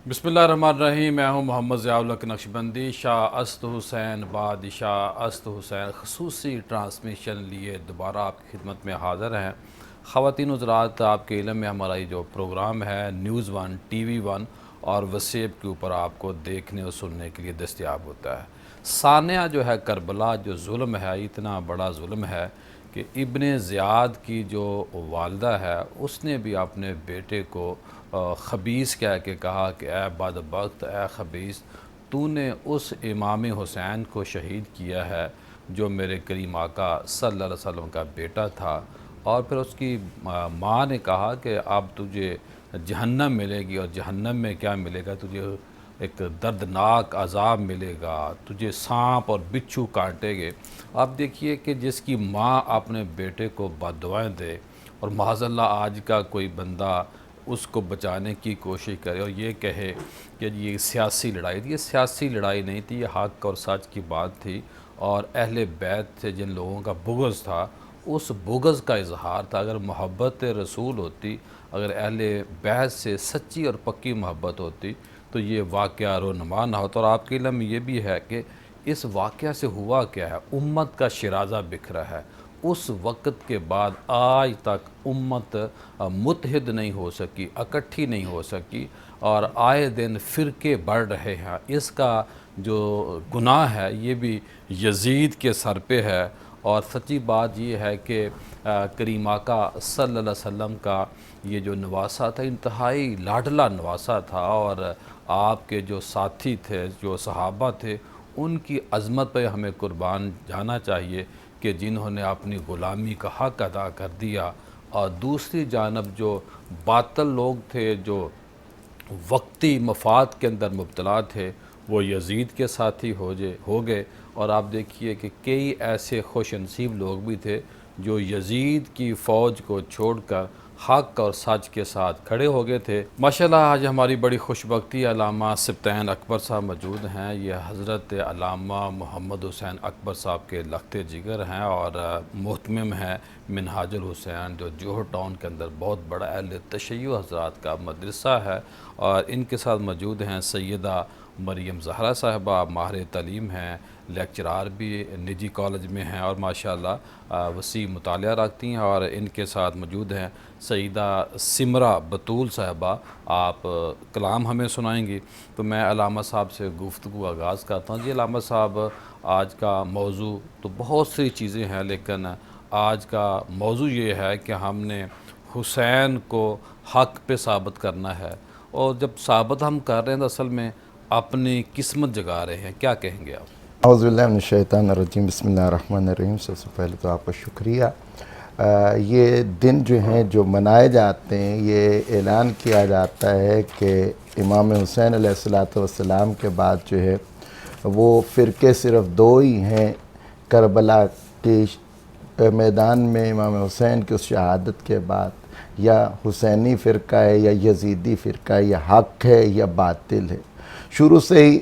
بسم اللہ الرحمن الرحیم۔ میں ہوں محمد ضیاء الحق نقشبندی۔ شاہ اسد حسین بادشاہ اسد حسین خصوصی ٹرانسمیشن لیے دوبارہ آپ کی خدمت میں حاضر ہیں۔ خواتین حضرات، آپ کے علم میں ہمارا یہ جو پروگرام ہے news one, T V one اور وسیب کے اوپر آپ کو دیکھنے اور سننے کے لیے دستیاب ہوتا ہے۔ سانیہ جو ہے کربلا، جو ظلم ہے، اتنا بڑا ظلم ہے کہ ابن زیاد کی جو والدہ ہے اس نے بھی اپنے بیٹے کو خبیث کہہ کے کہا کہ اے بدبخت، اے خبیث، تو نے اس امام حسین کو شہید کیا ہے جو میرے کریم آقا صلی اللہ علیہ وسلم کا بیٹا تھا۔ اور پھر اس کی ماں نے کہا کہ اب تجھے جہنم ملے گی، اور جہنم میں کیا ملے گا تجھے؟ ایک دردناک عذاب ملے گا، تجھے سانپ اور بچھو کاٹیں گے۔ آپ دیکھیے کہ جس کی ماں اپنے بیٹے کو بد دعائیں دے، اور معاذ اللہ آج کا کوئی بندہ اس کو بچانے کی کوشش کرے اور یہ کہے کہ یہ سیاسی لڑائی تھی۔ یہ سیاسی لڑائی نہیں تھی، یہ حق اور سچ کی بات تھی، اور اہل بیت سے جن لوگوں کا بغض تھا اس بغض کا اظہار تھا۔ اگر محبت رسول ہوتی، اگر اہل بیت سے سچی اور پکی محبت ہوتی تو یہ واقعہ رونما نہ ہوتا۔ اور آپ کے علم میں یہ بھی ہے کہ اس واقعہ سے ہوا کیا ہے، امت کا شرازہ بکھرا ہے۔ اس وقت کے بعد آج تک امت متحد نہیں ہو سکی، اکٹھی نہیں ہو سکی، اور آئے دن فرقے بڑھ رہے ہیں۔ اس کا جو گناہ ہے یہ بھی یزید کے سر پہ ہے۔ اور سچی بات یہ ہے کہ کریم آقا صلی اللہ علیہ وسلم کا یہ جو نواسہ تھا انتہائی لاڈلا نواسہ تھا، اور آپ کے جو ساتھی تھے، جو صحابہ تھے، ان کی عظمت پہ ہمیں قربان جانا چاہیے کہ جنہوں نے اپنی غلامی کا حق ادا کر دیا۔ اور دوسری جانب جو باطل لوگ تھے، جو وقتی مفاد کے اندر مبتلا تھے، وہ یزید کے ساتھی ہو گئے۔ اور آپ دیکھیے کہ کئی ایسے خوش نصیب لوگ بھی تھے جو یزید کی فوج کو چھوڑ کر حق اور سچ کے ساتھ کھڑے ہو گئے تھے۔ ماشاءاللہ آج ہماری بڑی خوش بختی علامہ سبطین اکبر صاحب موجود ہیں۔ یہ حضرت علامہ محمد حسین اکبر صاحب کے لخت جگر ہیں اور محتمم ہیں منہاج الحسین، جو جوہر ٹاؤن کے اندر بہت بڑا اہل تشیع حضرات کا مدرسہ ہے۔ اور ان کے ساتھ موجود ہیں سیدہ مریم زہرا صاحبہ، ماہر تعلیم ہیں، لیکچرار بھی نجی کالج میں ہیں اور ماشاءاللہ وسیع مطالعہ رکھتی ہیں۔ اور ان کے ساتھ موجود ہیں سیدہ سمرہ بطول صاحبہ، آپ کلام ہمیں سنائیں گی۔ تو میں علامہ صاحب سے گفتگو آغاز کرتا ہوں۔ جی علامہ صاحب، آج کا موضوع تو بہت سی چیزیں ہیں، لیکن آج کا موضوع یہ ہے کہ ہم نے حسین کو حق پہ ثابت کرنا ہے، اور جب ثابت ہم کر رہے ہیں تو اصل میں اپنی قسمت جگا رہے ہیں۔ کیا کہیں گے آپ؟ اعوذ باللہ من الشیطان الرجیم، بسم اللہ الرحمن الرحیم۔ سب سے پہلے تو آپ کا شکریہ۔ یہ دن جو ہیں جو منائے جاتے ہیں، یہ اعلان کیا جاتا ہے کہ امام حسین علیہ السلام کے بعد جو ہے وہ فرقے صرف دو ہی ہیں۔ کربلا کے میدان میں امام حسین کی اس شہادت کے بعد یا حسینی فرقہ ہے یا یزیدی فرقہ ہے، یا حق ہے یا باطل ہے۔ شروع سے ہی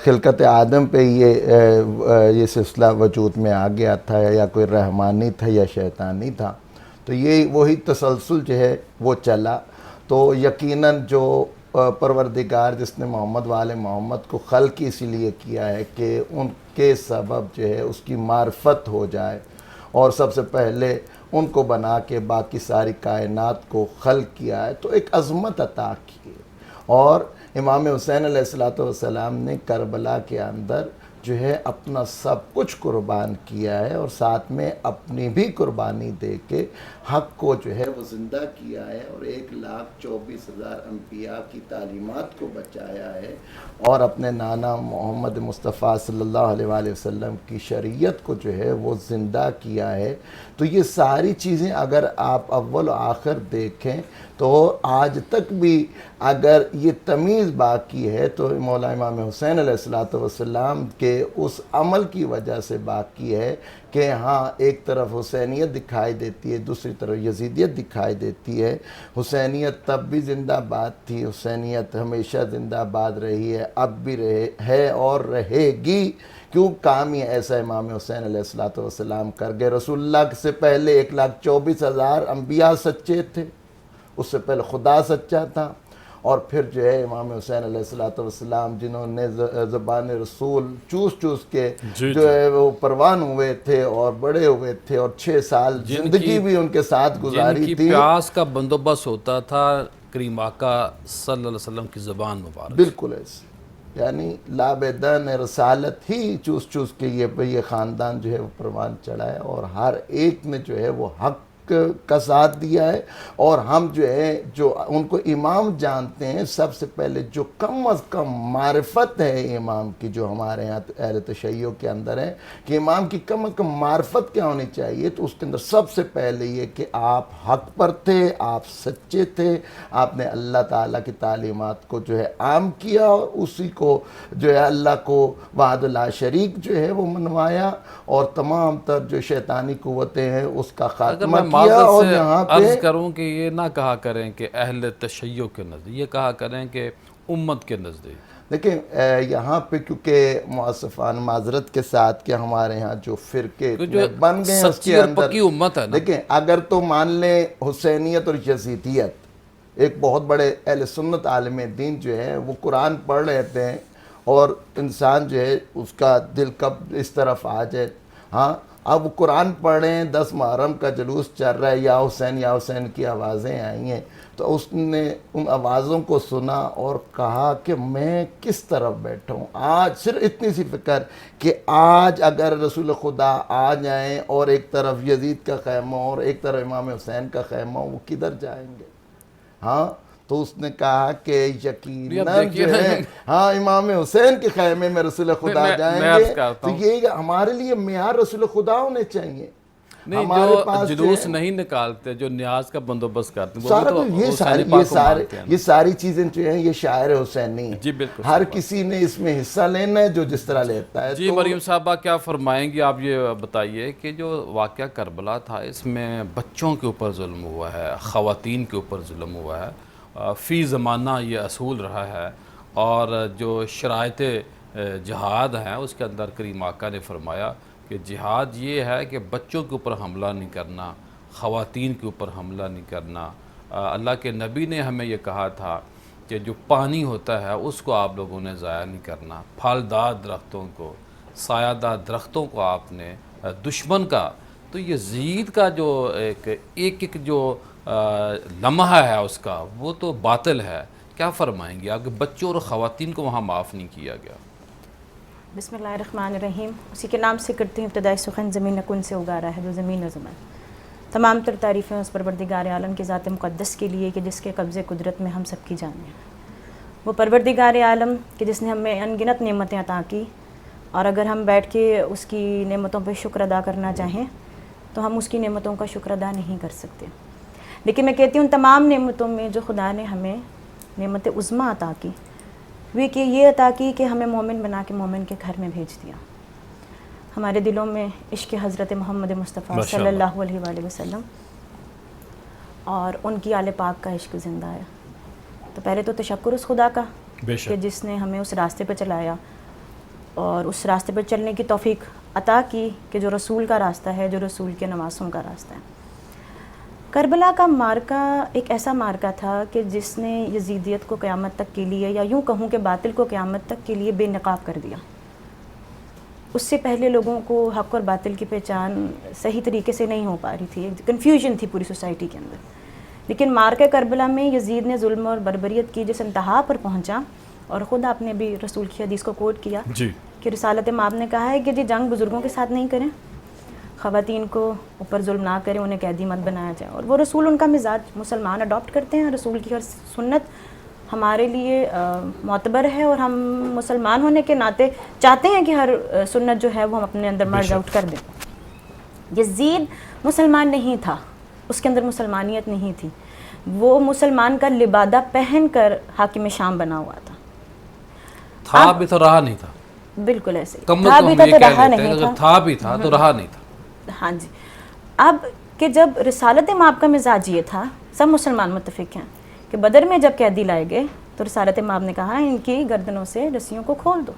خلقت آدم پہ یہ سلسلہ وجود میں آ گیا تھا، یا کوئی رحمانی تھا یا شیطانی تھا، تو یہ وہی تسلسل جو ہے وہ چلا۔ تو یقیناً جو پروردگار جس نے محمد وآل محمد کو خلق اسی لیے کیا ہے کہ ان کے سبب جو ہے اس کی معرفت ہو جائے، اور سب سے پہلے ان کو بنا کے باقی ساری کائنات کو خلق کیا ہے، تو ایک عظمت عطا کی ہے۔ اور امام حسین علیہ السلام نے کربلا کے اندر جو ہے اپنا سب کچھ قربان کیا ہے، اور ساتھ میں اپنی بھی قربانی دے کے حق کو جو ہے وہ زندہ کیا ہے، اور 1,24,000 انبیاء کی تعلیمات کو بچایا ہے، اور اپنے نانا محمد مصطفیٰ صلی اللہ علیہ وآلہ وسلم کی شریعت کو جو ہے وہ زندہ کیا ہے۔ تو یہ ساری چیزیں اگر آپ اول و آخر دیکھیں تو آج تک بھی اگر یہ تمیز باقی ہے تو مولا امام حسین علیہ السلام کے اس عمل کی وجہ سے باقی ہے کہ ہاں ایک طرف حسینیت دکھائی دیتی ہے، دوسری طرف یزیدیت دکھائی دیتی ہے۔ حسینیت تب بھی زندہ باد تھی، حسینیت ہمیشہ زندہ باد رہی ہے، اب بھی ہے اور رہے گی، کیوں کام ہی ایسا امام حسین علیہ السلام کر گئے۔ رسول اللہ سے پہلے 1,24,000 انبیاء سچے تھے، اس سے پہلے خدا سچا تھا، اور پھر جو ہے امام حسین علیہ السلام جنہوں نے زبان رسول چوس چوس کے جو ہے وہ پروان ہوئے تھے اور بڑے ہوئے تھے، اور 6 سال زندگی بھی ان کے ساتھ گزاری جن کی تھی۔ پیاس کا بندوبست ہوتا تھا کریم آقا صلی اللہ علیہ وسلم کی زبان مبارک۔ بالکل ایسے، یعنی لابدن رسالت ہی چوس چوس کے یہ خاندان جو ہے وہ پروان چڑھا ہے، اور ہر ایک نے جو ہے وہ حق کا ساتھ دیا ہے۔ اور ہم جو ہے جو ان کو امام جانتے ہیں، سب سے پہلے جو کم از کم معرفت ہے امام کی، جو ہمارے ہاں اہل تشیع کے اندر ہے کہ امام کی کم از کم معرفت کیا ہونی چاہیے، تو اس کے اندر سب سے پہلے یہ کہ آپ حق پر تھے، آپ سچے تھے، آپ نے اللہ تعالیٰ کی تعلیمات کو جو ہے عام کیا، اور اسی کو جو ہے اللہ کو وحدہ لا شریک جو ہے وہ منوایا، اور تمام تر جو شیطانی قوتیں ہیں اس کا خاتمہ کیا۔ اور یہاں پہ عرض کروں کہ یہ نہ کہا کریں کہ اہل تشیع کے نزدیک، یہ کہا کریں کہ امت کے نزدیک۔ دیکھیں یہاں پہ کیونکہ مؤسفان معذرت کے ساتھ کہ ہمارے ہاں جو فرقے بن گئے ہیں اس کے اندر، پکی امت ہے نا، دیکھیں اگر تو مان لیں حسینیت اور یزیدیت، ایک بہت بڑے اہل سنت عالم دین جو ہے وہ قرآن پڑھ رہے تھے، اور انسان جو ہے اس کا دل کب اس طرف آ جائے، ہاں اب قرآن پڑھ رہے ہیں، 10 محرم کا جلوس چل رہا ہے، یا حسین کی آوازیں آئی ہیں، تو اس نے ان آوازوں کو سنا اور کہا کہ میں کس طرف بیٹھا ہوں آج، صرف اتنی سی فکر کہ آج اگر رسول خدا آ جائیں اور ایک طرف یزید کا خیمہ اور ایک طرف امام حسین کا خیمہ، وہ کدھر جائیں گے؟ ہاں تو اس نے کہا کہ یقیناً جو ہے ہاں امام حسین کے خیمے میں رسول خدا جائیں گے۔ تو یہ ہمارے لیے معیار رسول خدا ہونے چاہیے۔ نہیں، جو جلوس نہیں نکالتے، جو نیاز کا بندوبست کرتے ہیں، سارا یہ ساری چیزیں جو ہیں یہ شاعر حسینی ہیں۔ جی بالکل، ہر کسی نے اس میں حصہ لینا ہے جو جس طرح لیتا ہے۔ جی مریم صاحبہ کیا فرمائیں گی آپ؟ یہ بتائیے کہ جو واقعہ کربلا تھا اس میں بچوں کے اوپر ظلم ہوا ہے، خواتین کے اوپر ظلم ہوا ہے، فی زمانہ یہ اصول رہا ہے، اور جو شرائط جہاد ہیں اس کے اندر کریم آقا نے فرمایا کہ جہاد یہ ہے کہ بچوں کے اوپر حملہ نہیں کرنا، خواتین کے اوپر حملہ نہیں کرنا۔ اللہ کے نبی نے ہمیں یہ کہا تھا کہ جو پانی ہوتا ہے اس کو آپ لوگوں نے ضائع نہیں کرنا، پھلدار درختوں کو، سایہ دار درختوں کو آپ نے، دشمن کا۔ تو یزید کا جو ایک جو لمحہ ہے اس کا، وہ تو باطل ہے۔ کیا فرمائیں گے آپ کہ بچوں اور خواتین کو وہاں معاف نہیں کیا گیا؟ بسم اللہ الرحمن الرحیم۔ اسی کے نام سے کرتی ہوں ابتدائی سخن، زمین کن سے اگارا ہے جو زمین و زمان۔ تمام تر تعریفیں اس پروردگار عالم کی ذات مقدس کے لیے کہ جس کے قبضے قدرت میں ہم سب کی جانیں۔ وہ پروردگار عالم کہ جس نے ہمیں انگنت نعمتیں عطا کی، اور اگر ہم بیٹھ کے اس کی نعمتوں پہ شکر ادا کرنا چاہیں تو ہم اس کی نعمتوں کا شکر ادا نہیں کر سکتے۔ لیکن میں کہتی ہوں تمام نعمتوں میں جو خدا نے ہمیں نعمت عظمیٰ عطا کی، وہ کہ یہ عطا کی کہ ہمیں مومن بنا کے مومن کے گھر میں بھیج دیا۔ ہمارے دلوں میں عشق حضرت محمد مصطفیٰ صلی اللہ علیہ وآلہ وسلم اور ان کی آل پاک کا عشق زندہ ہے۔ تو پہلے تو تشکر اس خدا کا کہ جس نے ہمیں اس راستے پہ چلایا اور اس راستے پہ چلنے کی توفیق عطا کی کہ جو رسول کا راستہ ہے، جو رسول کے نواسوں کا راستہ ہے۔ کربلا کا مارکہ ایک ایسا مارکہ تھا کہ جس نے یزیدیت کو قیامت تک کے لیے، یا یوں کہوں کہ باطل کو قیامت تک کے لیے بے نقاب کر دیا۔ اس سے پہلے لوگوں کو حق اور باطل کی پہچان صحیح طریقے سے نہیں ہو پا رہی تھی، کنفیوژن تھی پوری سوسائٹی کے اندر۔ لیکن مارکہ کربلا میں یزید نے ظلم اور بربریت کی جس انتہا پر پہنچا، اور خود آپ نے بھی رسول کی حدیث کو کوٹ کیا کہ رسالت مآب نے کہا ہے کہ جی جنگ بزرگوں کے ساتھ نہیں کریں، خواتین کو اوپر ظلم نہ کریں، انہیں قیدی مت بنایا جائے۔ اور وہ رسول ان کا مزاج مسلمان اڈاپٹ کرتے ہیں، رسول کی ہر سنت ہمارے لیے معتبر ہے، اور ہم مسلمان ہونے کے ناطے چاہتے ہیں کہ ہر سنت جو ہے وہ ہم اپنے اندر مرج آؤٹ کر دیں۔ یزید مسلمان نہیں تھا، اس کے اندر مسلمانیت نہیں تھی، وہ مسلمان کا لبادہ پہن کر حاکم شام بنا ہوا تھا بھی تو رہا نہیں تھا۔ بالکل ایسے تھا بھی تھا تو رہا نہیں تھا، تھا بھی تھا تو رہا نہیں تھا۔ ہاں جی، اب کہ جب رسالت مآب کا مزاج یہ تھا، سب مسلمان متفق ہیں کہ بدر میں جب قیدی لائے گئے تو رسالت مآب نے کہا ان کی گردنوں سے رسیوں کو کھول دو،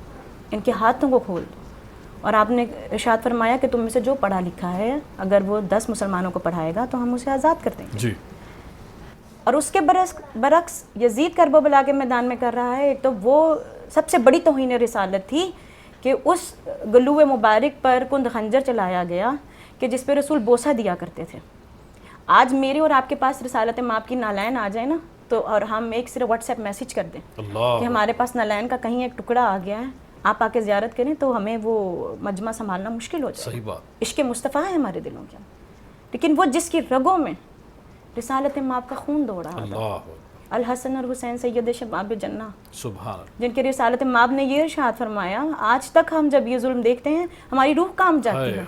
ان کے ہاتھوں کو کھول دو، اور آپ نے ارشاد فرمایا کہ تم میں سے جو پڑھا لکھا ہے اگر وہ 10 مسلمانوں کو پڑھائے گا تو ہم اسے آزاد کر دیں گے۔ جی اور اس کے برعکس یزید کربلا کے میدان میں کر رہا ہے. ایک تو وہ سب سے بڑی توہین رسالت تھی کہ اس گلو مبارک پر کند خنجر چلایا گیا کہ جس پہ رسول بوسہ دیا کرتے تھے. آج میرے اور آپ کے پاس رسالت مآب کی نالین آ جائے نا تو اور ہم ایک صرف واٹس ایپ میسیج کر دیں کہ ہمارے پاس نالین کا کہیں ایک ٹکڑا آ گیا ہے, آپ آ کے زیارت کریں, تو ہمیں وہ مجمع سنبھالنا مشکل ہو جائے. صحیح بات. عشق مصطفیٰ ہے ہمارے دلوں کے, لیکن وہ جس کی رگوں میں رسالت مآب کا خون دوڑ رہا تھا, اللہ الحسن اور حسین سید شباب جنہ, سبحان اللہ, جن کے رسالت مآب نے یہ ارشاد فرمایا, آج تک ہم جب یہ ظلم دیکھتے ہیں ہماری روح کام جاتی ہے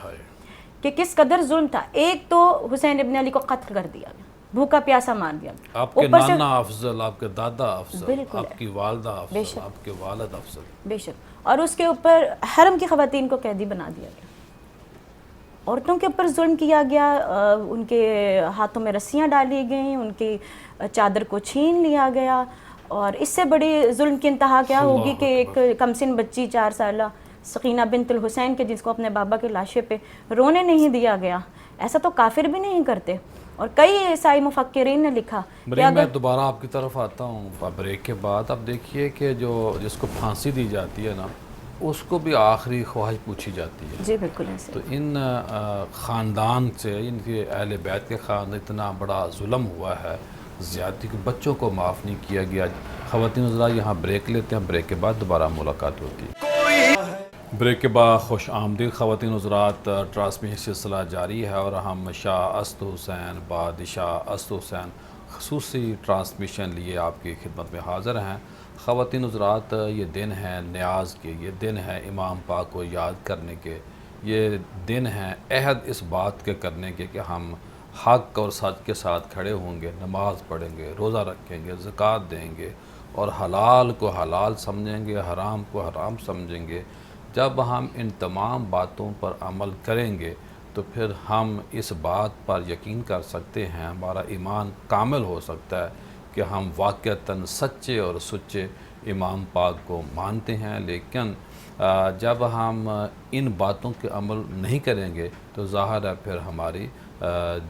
کہ کس قدر ظلم تھا. ایک تو حسین ابن علی کو قتل کر دیا گیا, بھوکا پیاسا مار دیا گیا. آپ کے نانا افضل, آپ کے دادا افضل, آپ کی والدہ افضل, آپ کے والد افضل, بے شک, اور اس کے اوپر حرم کی خواتین کو قیدی بنا دیا گیا, عورتوں کے اوپر ظلم کیا گیا, ان کے ہاتھوں میں رسیاں ڈالی گئیں, ان کی چادر کو چھین لیا گیا. اور اس سے بڑی ظلم کی انتہا کیا ہوگی کہ ایک کمسن بچی 4 سالہ سکینہ بنت الحسین کے, جس کو اپنے بابا کے لاشے پہ رونے نہیں دیا گیا, ایسا تو کافر بھی نہیں کرتے. اور کئی عیسائی مفکرین نے لکھا. میں دوبارہ آپ کی طرف آتا ہوں بریک کے بعد. اب دیکھیے کہ جو جس کو پھانسی دی جاتی ہے نا, اس کو بھی آخری خواہش پوچھی جاتی ہے. جی بالکل ایسے. تو ان خاندان سے, ان کے اہل بیت کے خاندان اتنا بڑا ظلم ہوا ہے, زیادتی کہ بچوں کو معاف نہیں کیا گیا. خواتین ذرا یہاں بریک لیتے ہیں, بریک کے بعد دوبارہ ملاقات ہوتی ہے. بریک کے بعد خوش آمدید خواتین حضرات, ٹرانسمیشن سلسلہ جاری ہے اور ہم شاہ اسد حسین بادشاہ اسد حسین خصوصی ٹرانسمیشن لیے آپ کی خدمت میں حاضر ہیں. خواتین حضرات, یہ دن ہے نیاز کے, یہ دن ہے امام پاک کو یاد کرنے کے, یہ دن ہے عہد اس بات کے کرنے کے کہ ہم حق اور سچ کے ساتھ کھڑے ہوں گے, نماز پڑھیں گے, روزہ رکھیں گے, زکوٰۃ دیں گے, اور حلال کو حلال سمجھیں گے, حرام کو حرام سمجھیں گے. جب ہم ان تمام باتوں پر عمل کریں گے تو پھر ہم اس بات پر یقین کر سکتے ہیں, ہمارا ایمان کامل ہو سکتا ہے کہ ہم واقعتاً سچے اور سچے امام پاک کو مانتے ہیں. لیکن جب ہم ان باتوں کے عمل نہیں کریں گے تو ظاہر ہے پھر ہماری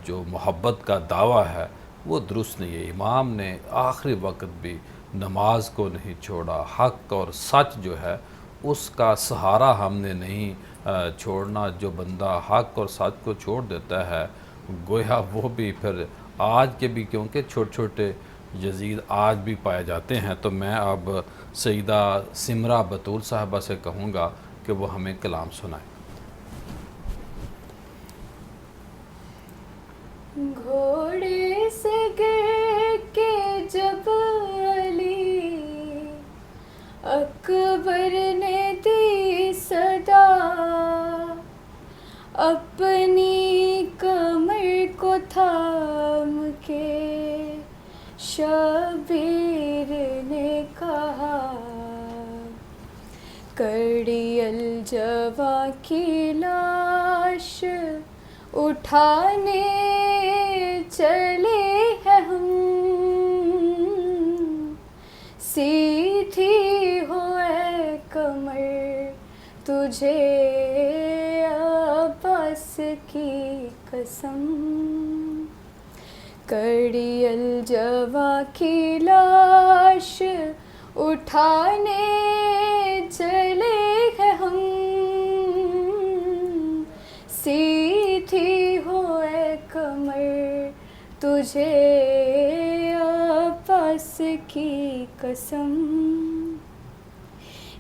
جو محبت کا دعویٰ ہے وہ درست نہیں ہے. امام نے آخری وقت بھی نماز کو نہیں چھوڑا, حق اور سچ جو ہے اس کا سہارا ہم نے نہیں چھوڑنا. جو بندہ حق اور سچ کو چھوڑ دیتا ہے گویا وہ بھی پھر آج کے بھی, کیونکہ چھوٹے چھوٹے یزید آج بھی پائے جاتے ہیں. تو میں اب سیدہ سمرہ بطول صاحبہ سے کہوں گا کہ وہ ہمیں کلام سنائیں. گھوڑے سے گر کے جب علی اکبر نے دی صدا, اپنی کمر کو تھام کے شبیر نے کہا, کڑی الجوا کی لاش اٹھانے چلے ہیں ہم, سیدھی ہو اے کمر تجھے عباس کی قسم, کڑی الجوا کی لاش اٹھانے چلے ہیں ہم, سیدھی ہو اے کمر تجھے عباس کی قسم.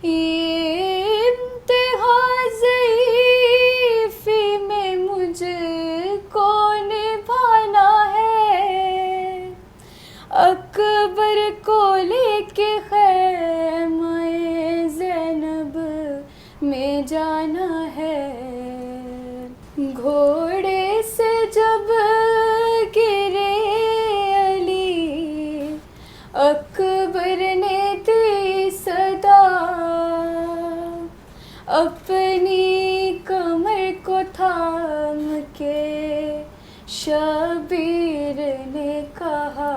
یہ انتہا ضعیفی میں مجھ کو نبھانا ہے, اکبر کو لے کے خیمہ زینب میں جانا ہے. گھوڑے سے جب گرے علی اکبر نے دی صدا, اپنی کمر کو تھام کے شبیر نے کہا,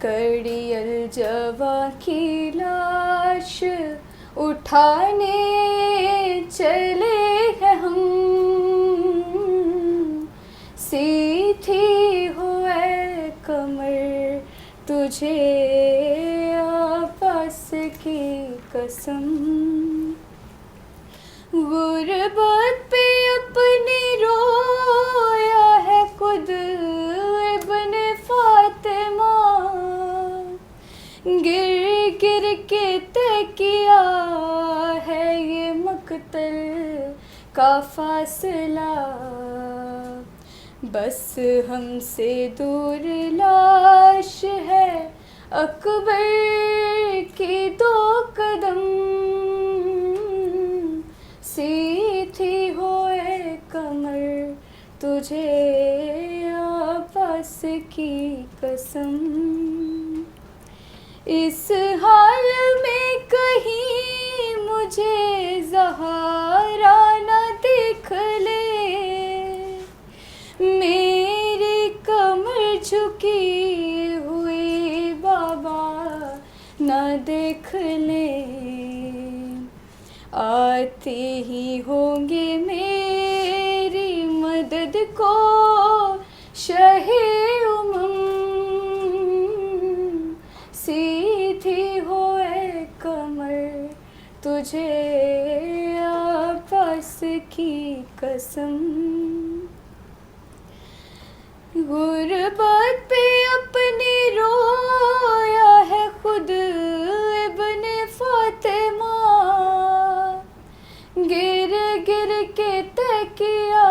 کڑی الجوا کی لاش اٹھانے چلے ہیں ہم, سیدھی ہو اے تجھے آپس کی قسم، غربت پہ اپنی رویا ہے خود ابن فاطمہ، گر گر کے طے کیا ہے یہ مقتل کا فاصلہ، بس ہم سے دور لاش ہے اکبر کی 2 قدم، سیدھی ہوئے کمر تجھے آپس کی قسم، اس حال میں کہیں مجھے زہرا نہ دکھ لے، میری کمر جھکی ہوئی بابا نہ دیکھ لے، آتے ہی ہوں گے میری مدد کو شہ امم، سیدھی ہوئے کمر تجھے آپس کی قسم، غربت پہ اپنی رویا ہے خود ابن فاطمہ، گر گر کے طے کیا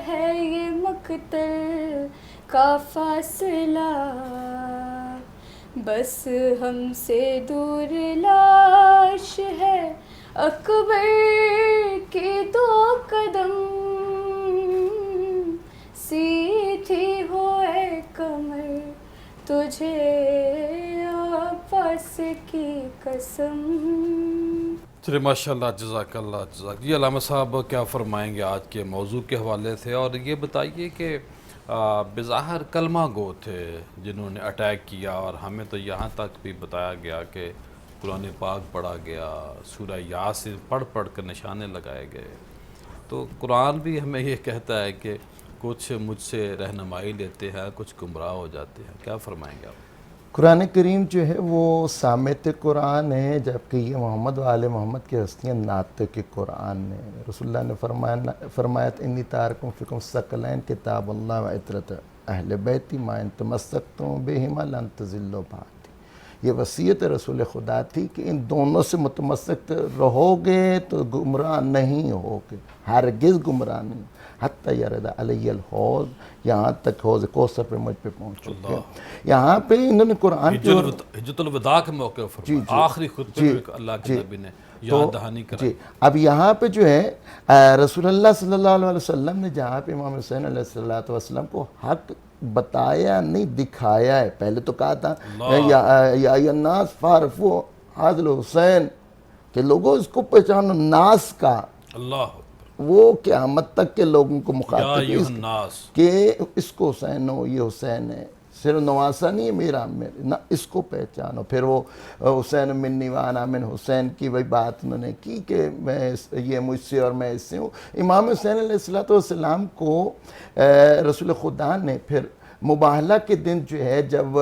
ہے یہ مقتل کا فاصلہ، بس ہم سے دور لاش ہے اکبر کی 2 قدم، سیدھی ہوئے کمر تجھے آپس کی قسم۔ چلے ماشاء اللہ، جزاک اللہ، جزاک جی۔ علامہ صاحب کیا فرمائیں گے آج کے موضوع کے حوالے سے؟ اور یہ بتائیے کہ بظاہر کلمہ گو تھے جنہوں نے اٹیک کیا، اور ہمیں تو یہاں تک بھی بتایا گیا کہ قرآن پاک پڑھا گیا، سورہ یاسین پڑھ پڑھ کر نشانے لگائے گئے، تو قرآن بھی ہمیں یہ کہتا ہے کہ کچھ مجھ سے رہنمائی لیتے ہیں، کچھ گمراہ ہو جاتے ہیں، کیا فرمائیں گے آپ؟ قرآن کریم جو ہے وہ سامت قرآن ہے، جبکہ یہ محمد و آل محمد کی ہستیاں ناطق قرآن ہے۔ رسول اللہ نے فرمایا انی تارکم فیکم ثقلین کتاب اللہ و عطرت اہل بیتی ما ان تمسکتم بہما لن تضلوا بعدی۔ یہ وصیت رسول خدا تھی کہ ان دونوں سے متمسک رہو گے تو گمراہ نہیں ہوگے، ہرگز گمراہ نہیں، حتی یرد علی الحوض، یہاں تک حوض کوثر پہ مجھ پہ پہنچ چکے۔ یہاں پہ انہوں نے قرآن کی حجت الوداع کے موقع پر فرمایا، آخری خطبے میں اللہ کے نبی نے یاد دہانی کرائی۔ اب یہاں پہ جو ہے رسول اللہ صلی اللہ علیہ وسلم نے جہاں پہ امام حسین علیہ السلام کو حق بتایا نہیں، دکھایا ہے۔ پہلے تو کہا تھا یا الناس فارفو حاضل حسین، کہ لوگوں اس کو پہچانو، ناس کا اللہ وہ قیامت تک کے لوگوں کو مخاطب یا الناس کہ اس کو حسین ہو، یہ حسین ہے، صرف نواسا نہیں ہے میرا، نہ اس کو پہچانو۔ پھر وہ حسین منی وانا من حسین کی وہی بات انہوں نے کی کہ میں یہ مجھ سے اور میں اس سے ہوں۔ امام حسین علیہ السلام کو رسول خدا نے پھر مباہلہ کے دن جو ہے جب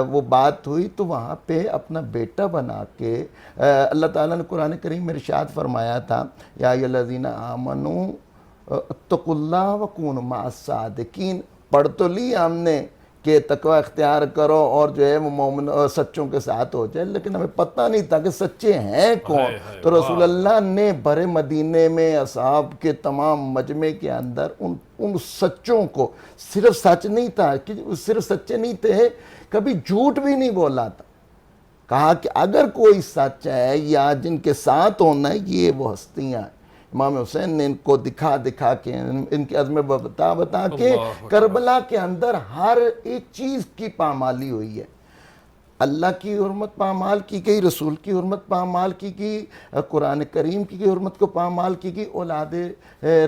وہ بات ہوئی تو وہاں پہ اپنا بیٹا بنا کے اللہ تعالیٰ نے قرآن کریم میں ارشاد فرمایا تھا یا ایھا الذین آمنوا اتقوا اللہ وکونوا مع الصادقین۔ پڑھ تو لی ہم نے کہ تقوی اختیار کرو اور جو ہے وہ مومن سچوں کے ساتھ ہو جائے، لیکن ہمیں پتہ نہیں تھا کہ سچے ہیں کون۔ تو رسول اللہ نے بھرے مدینے میں اصحاب کے تمام مجمع کے اندر ان سچوں کو، صرف سچ نہیں تھا کہ صرف سچے نہیں تھے، کبھی جھوٹ بھی نہیں بولا تھا، کہا کہ اگر کوئی سچ ہے یا جن کے ساتھ ہونا ہے یہ وہ ہستیاں ہیں۔ امام حسین نے ان کو دکھا دکھا کے، ان کے عزم بتا کے کربلا کے اندر ہر ایک چیز کی پامالی ہوئی ہے۔ اللہ کی حرمت پامال کی گئی، رسول کی حرمت پامال کی گئی، قرآن کریم کی حرمت کو پامال کی گئی، اولاد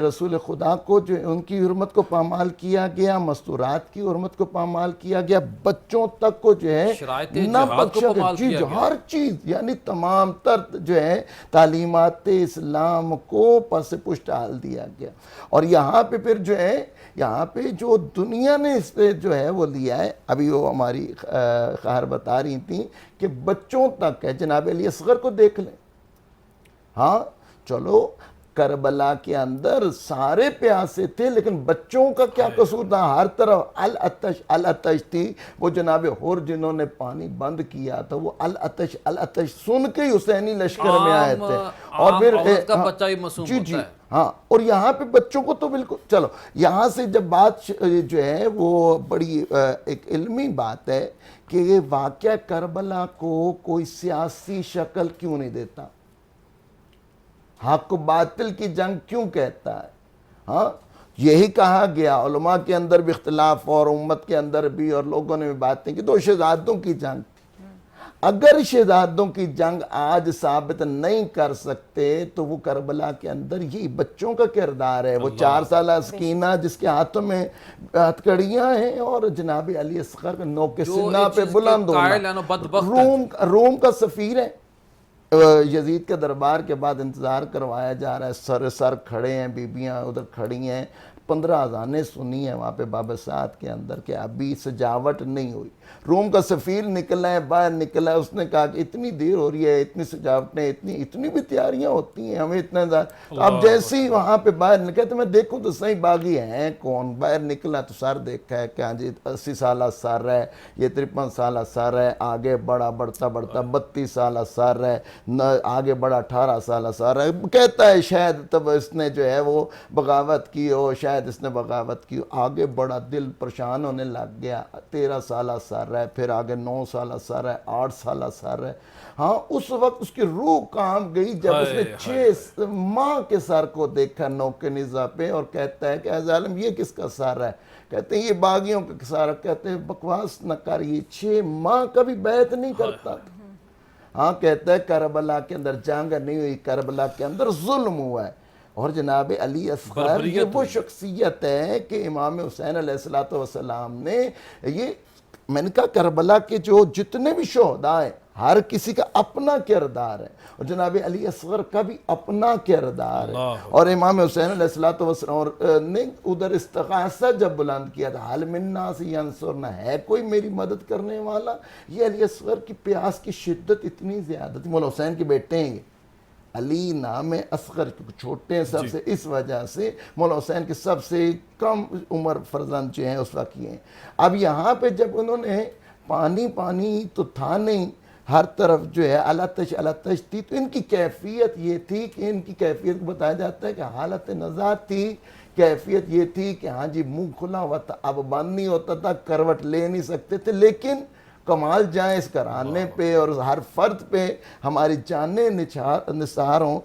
رسول خدا کو جو ان کی حرمت کو پامال کیا گیا، مستورات کی حرمت کو پامال کیا گیا، بچوں تک کو جو ہے شرائط نہ جہاد کو بخشا پامال گیا، کیا گیا۔ ہر چیز، یعنی تمام تر جو ہے تعلیمات اسلام کو پس پشت ڈال دیا گیا۔ اور یہاں پہ پھر جو ہے، یہاں پہ جو دنیا نے اس پہ جو ہے وہ لیا ہے، ابھی وہ ہماری خیر بتا رہی تھیں کہ بچوں تک ہے، جناب علی اصغر کو دیکھ لیں، ہاں چلو کربلا کے اندر سارے پیاسے تھے لیکن بچوں کا کیا قصور تھا؟ ہر طرف العطش العطش تھی، وہ جناب حور جنہوں نے پانی بند کیا تھا وہ العطش العطش سن کے ہی حسینی لشکر میں آئے تھے، اور پھر عورت کا بچہ ہی معصوم جی جی ہوتا ہے۔ ہاں، اور یہاں پہ بچوں کو تو بالکل، چلو یہاں سے جب بات جو ہے وہ بڑی ایک علمی بات ہے کہ یہ واقعہ کربلا کو کوئی سیاسی شکل کیوں نہیں دیتا، حق و باطل کی جنگ کیوں کہتا ہے؟ ہاں یہی کہا گیا، علماء کے اندر بھی اختلاف اور امت کے اندر بھی، اور لوگوں نے بھی باتیں کہ دو شہزادوں کی جنگ تھی۔ اگر شہزادوں کی جنگ آج ثابت نہیں کر سکتے تو وہ کربلا کے اندر یہ بچوں کا کردار ہے، وہ 4 سالہ سکینہ جس کے ہاتھوں میں ہتھکڑیاں ہیں، اور جناب علی اصغر نوک سنہ پہ بلند ہونا، روم کا سفیر ہے، یزید کے دربار کے بعد انتظار کروایا جا رہا ہے، سر کھڑے ہیں، بیبیاں ادھر کھڑی ہیں، 15 اذانیں سنی ہیں وہاں پہ باب سعد کے اندر کہ ابھی سجاوٹ نہیں ہوئی۔ روم کا سفیر نکلا ہے، باہر نکلا ہے، اس نے کہا کہ اتنی دیر ہو رہی ہے، اتنی سجاوٹیں، اتنی بھی تیاریاں ہوتی ہیں، ہمیں اتنا تو اب جیسے ہی وہاں پہ باہر نکلا تو میں دیکھوں تو صحیح باغی ہیں کون، باہر نکلا تو سر دیکھا ہے کہ ہاں جی 80 سالہ سر ہے، یہ 53 سالہ سر ہے، آگے بڑھا بڑھتا 32 سالہ سر ہے، آگے بڑھا 18 سالہ سر ہے، کہتا ہے شاید تب اس نے جو ہے وہ بغاوت کی ہو، شاید اس نے بغاوت کی ہو، آگے بڑا دل پریشان ہونے لگ گیا، 13 سالہ سر ہے، پھر آگے 9 سالہ سر ہے، 8 سالہ سر ہے، ہاں اس وقت اس کی روح کام گئی جب اس نے 6 ماہ کے سر کو دیکھا نوک نیزہ پہ، اور کہتا ہے کہ اے ظالم یہ کس کا سر ہے؟ کہتے ہیں یہ باغیوں کا سر ہے، کہتے ہیں بکواس نہ کر، یہ 6 ماہ کا بھی بیعت نہیں کرتا تھا۔ ہاں کہتا ہے کربلا کے اندر جنگ نہیں ہوئی، کربلا کے اندر ظلم ہوا ہے، اور جناب علی اصغر یہ وہ شخصیت ہے کہ امام حسین علیہ السلام نے یہ، میں نے کہا کربلا کے جو جتنے بھی شہداء ہیں ہر کسی کا اپنا کردار ہے، اور جناب علی اصغر کا بھی اپنا کردار ہے، اور امام حسین علیہ السلام نے ادھر استغاثہ جب بلند کیا تھا، حل من الناس ینصرنا، ہے کوئی میری مدد کرنے والا؟ یہ علی اصغر کی پیاس کی شدت اتنی زیادہ تھی، مولا حسین کے بیٹے ہیں، علی نام اصغر چھوٹے ہیں سب سے، اس وجہ سے مولا حسین کے سب سے کم عمر فرزند جو ہیں اس وقت یہ ہیں۔ اب یہاں پہ جب انہوں نے پانی تو تھا نہیں، ہر طرف جو ہے العطش تھی، تو ان کی کیفیت یہ تھی کہ ان کی کیفیت کو بتایا جاتا ہے کہ حالت نزاعت تھی، کیفیت یہ تھی کہ ہاں جی منہ کھلا ہوا تھا، اب بند نہیں ہوتا تھا، کروٹ لے نہیں سکتے تھے، لیکن کمال جائیں اس گھرانے پہ اور ہر فرد پہ ہماری جانیں نثار ہوں۔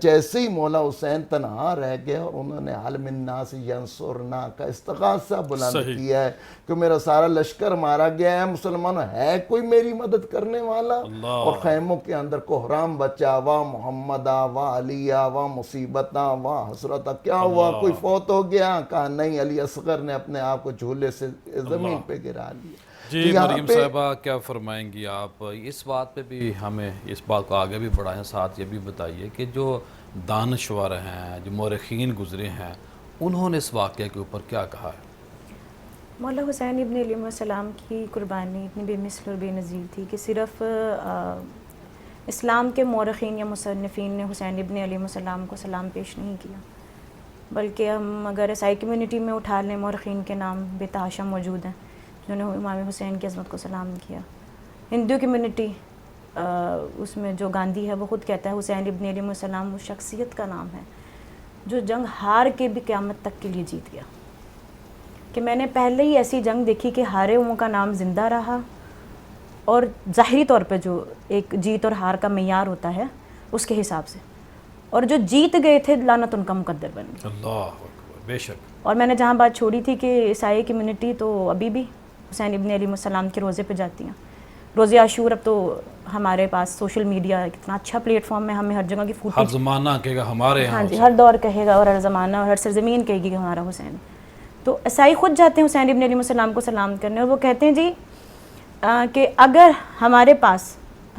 جیسے ہی مولا حسین تنہا رہ گئے اور انہوں نے حل من الناس ینصرنا کا استغاثہ بلند کیا ہے کہ میرا سارا لشکر مارا گیا ہے، مسلمانوں ہے کوئی میری مدد کرنے والا؟ اور خیموں کے اندر کوہرام بچا، واہ محمدہ، واہ علیہ، واہ مصیبتہ، واہ حسرتہ، کیا ہوا کوئی فوت ہو گیا؟ کہا نہیں، علی اصغر نے اپنے آپ کو جھولے سے زمین پہ گرا لیا۔ جی مریم صاحبہ کیا فرمائیں گی آپ اس بات پہ بھی؟ ہمیں اس بات کو آگے بھی بڑھائیں، ساتھ یہ بھی بتائیے کہ جو دانشور ہیں، جو مورخین گزرے ہیں، انہوں نے اس واقعے کے اوپر کیا کہا ہے؟ مولا حسین ابن علیہ السلام کی قربانی اتنی بے مثل اور بے نظیر تھی کہ صرف اسلام کے مورخین یا مصنفین نے حسین ابن علیہ السلام کو سلام پیش نہیں کیا، بلکہ ہم اگر عیسائی کمیونٹی میں اٹھا لیں، مورخین کے نام بے تحاشا موجود ہیں جنہوں نے امام حسین کی عظمت کو سلام کیا۔ ہندو کمیونٹی اس میں جو گاندھی ہے وہ خود کہتا ہے حسین ابن علیہ السلام اس شخصیت کا نام ہے جو جنگ ہار کے بھی قیامت تک کے لیے جیت گیا، کہ میں نے پہلے ہی ایسی جنگ دیکھی کہ ہارے ہوں کا نام زندہ رہا، اور ظاہری طور پہ جو ایک جیت اور ہار کا معیار ہوتا ہے اس کے حساب سے، اور جو جیت گئے تھے لعنت ان کا مقدر بن گیا۔ اللہ اکبر، بے شک۔ اور میں نے جہاں بات چھوڑی تھی کہ عیسائی کمیونٹی تو ابھی بھی حسین ابن علیہ السلام کے روزے پہ جاتی ہیں، روز عاشور اب تو ہمارے پاس سوشل میڈیا کتنا اچھا پلیٹ فارم ہے, ہمیں ہر جگہ کی ہر فوٹیج, زمانہ کہے گا ہمارے ہاں یہاں جی, ہر دور کہے گا اور ہر زمانہ اور ہر سرزمین کہے گی کہ ہمارا حسین. تو عیسائی خود جاتے ہیں حسین ابن علیہ السلام کو سلام کرنے, اور وہ کہتے ہیں جی کہ اگر ہمارے پاس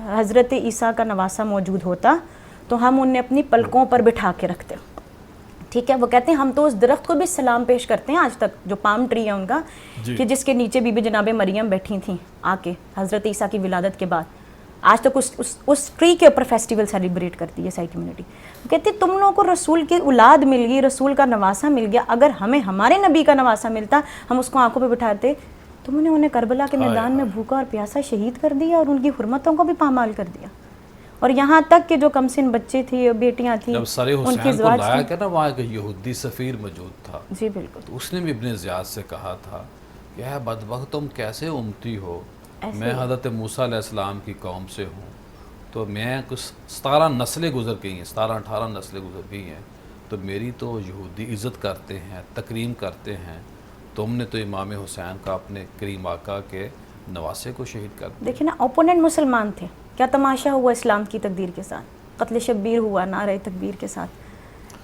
حضرت عیسیٰ کا نواسہ موجود ہوتا تو ہم انہیں اپنی پلکوں پر بٹھا کے رکھتے. ٹھیک ہے, وہ کہتے ہیں ہم تو اس درخت کو بھی سلام پیش کرتے ہیں آج تک, جو پام ٹری ہے ان کا, کہ جس کے نیچے بی بی جناب مریم بیٹھی تھیں آ کے حضرت عیسیٰ کی ولادت کے بعد, آج تک اس ٹری کے اوپر فیسٹیول سیلیبریٹ کرتی ہے عیسائی کمیونٹی. وہ کہتے ہیں تم لوگوں کو رسول کی اولاد مل گئی, رسول کا نواسہ مل گیا, اگر ہمیں ہمارے نبی کا نواسہ ملتا ہم اس کو آنکھوں پہ بٹھاتے, تم نے انہیں کربلا کے میدان میں بھوکا اور پیاسا شہید کر دیا اور ان کی حرمتوں کو بھی پامال کر دیا. اور یہاں تک کہ جو کم سن بچے تھے, بیٹیاں تھیں, جب سر ان کی حسین کو ازواج لایا تھیں. کہ نا وہاں ایک یہودی سفیر موجود تھا, جی بالکل, تو اس نے بھی ابن زیاد سے کہا تھا کہ اے بدبخت تم کیسے امتی ہو, میں حضرت موسیٰ علیہ السلام کی قوم سے ہوں, تو میں کچھ 17 نسلیں گزر گئی ہیں, 17-18 نسلیں گزر گئی ہیں, تو میری تو یہودی عزت کرتے ہیں, تکریم کرتے ہیں, تم نے تو امام حسین کا اپنے کریم آقا کے نواسے کو شہید کر دیا. دیکھیں نا, اوپوننٹ مسلمان تھے, کیا تماشا ہوا اسلام کی تقدیر کے ساتھ, قتل شبیر ہوا نعرہ تکبیر کے ساتھ.